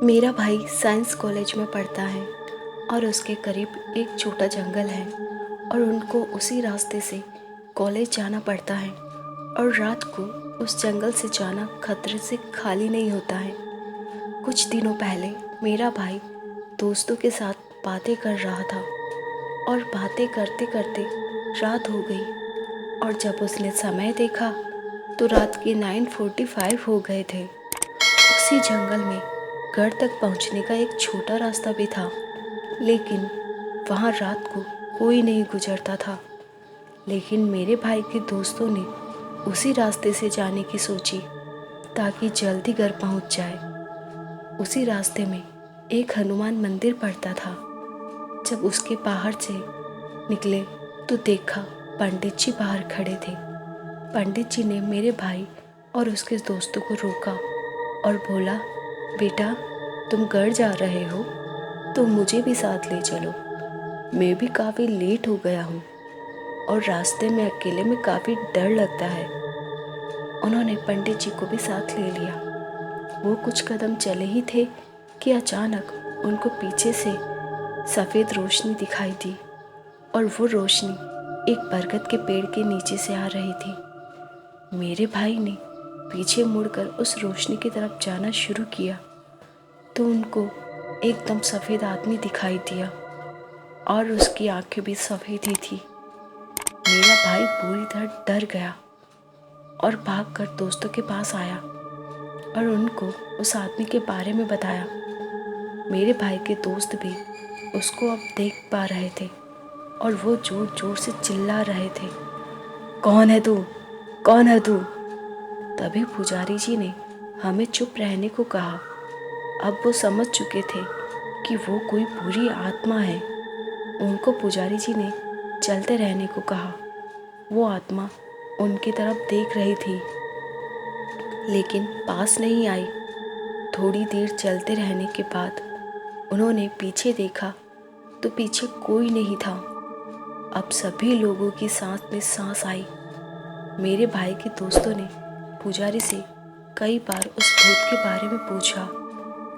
मेरा भाई science college में पढ़ता है और उसके करीब एक छोटा जंगल है और उनको उसी रास्ते से कॉलेज जाना पड़ता है और रात को उस जंगल से जाना खतरे से खाली नहीं होता है। कुछ दिनों पहले मेरा भाई दोस्तों के साथ बातें कर रहा था और बातें करते करते रात हो गई और जब उसने समय देखा तो रात के 9:45 हो गए थे। उसी जंगल में घर तक पहुंचने का एक छोटा रास्ता भी था, लेकिन वहां रात को कोई नहीं गुजरता था। लेकिन मेरे भाई के दोस्तों ने उसी रास्ते से जाने की सोची ताकि जल्दी घर पहुंच जाए। उसी रास्ते में एक हनुमान मंदिर पड़ता था। जब उसके बाहर से निकले तो देखा पंडित जी बाहर खड़े थे। पंडित जी ने मेरे भाई और उसके दोस्तों को रोका और बोला, बेटा तुम घर जा रहे हो तो मुझे भी साथ ले चलो, मैं भी काफ़ी लेट हो गया हूँ और रास्ते में अकेले में काफ़ी डर लगता है। उन्होंने पंडित जी को भी साथ ले लिया। वो कुछ कदम चले ही थे कि अचानक उनको पीछे से सफ़ेद रोशनी दिखाई दी और वो रोशनी एक बरगद के पेड़ के नीचे से आ रही थी। मेरे भाई ने पीछे मुड़कर उस रोशनी की तरफ जाना शुरू किया तो उनको एकदम सफ़ेद आदमी दिखाई दिया और उसकी आंखें भी सफ़ेद ही थी। मेरा भाई पूरी तरह डर गया और भागकर दोस्तों के पास आया और उनको उस आदमी के बारे में बताया। मेरे भाई के दोस्त भी उसको अब देख पा रहे थे और वो जोर जोर से चिल्ला रहे थे, कौन है तू, कौन है तू। तभी पुजारी जी ने हमें चुप रहने को कहा। अब वो समझ चुके थे कि वो कोई बुरी आत्मा है। उनको पुजारी जी ने चलते रहने को कहा। वो आत्मा उनकी तरफ देख रही थी लेकिन पास नहीं आई। थोड़ी देर चलते रहने के बाद उन्होंने पीछे देखा तो पीछे कोई नहीं था। अब सभी लोगों की सांस में सांस आई। मेरे भाई के दोस्तों ने पुजारी से कई बार उस भूत के बारे में पूछा,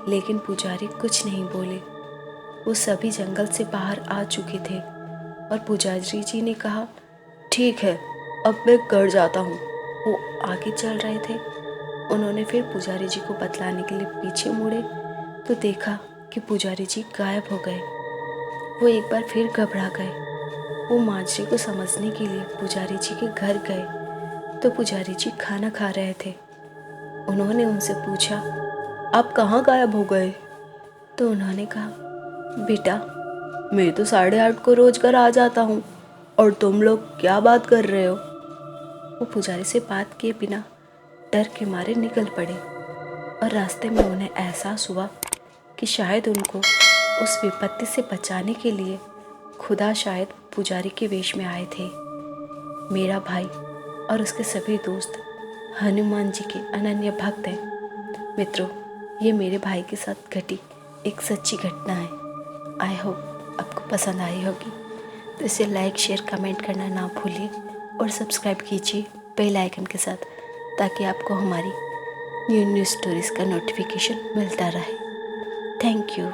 लेकिन पुजारी कुछ नहीं बोले। वो सभी जंगल से बाहर आ चुके थे और पुजारी जी ने कहा, ठीक है अब मैं घर जाता हूँ। वो आगे चल रहे थे। उन्होंने फिर पुजारी जी को बतलाने के लिए पीछे मुड़े तो देखा कि पुजारी जी गायब हो गए। वो एक बार फिर घबरा गए। वो माजरे को समझने के लिए पुजारी जी के घर गए तो पुजारी जी खाना खा रहे थे। उन्होंने उनसे पूछा, आप कहाँ गायब हो गए। तो उन्होंने कहा, बेटा मैं तो 8:30 को रोज घर आ जाता हूँ और तुम लोग क्या बात कर रहे हो। वो पुजारी से बात किए बिना डर के मारे निकल पड़े और रास्ते में उन्हें एहसास हुआ कि शायद उनको उस विपत्ति से बचाने के लिए खुदा शायद पुजारी के वेश में आए थे। मेरा भाई और उसके सभी दोस्त हनुमान जी के अनन्य भक्त हैं। मित्रों, ये मेरे भाई के साथ घटी एक सच्ची घटना है। आई होप आपको पसंद आई होगी। तो इसे लाइक, शेयर, कमेंट करना ना भूलिए और सब्सक्राइब कीजिए बेल आइकन के साथ, ताकि आपको हमारी न्यू स्टोरीज़ का नोटिफिकेशन मिलता रहे। Thank you.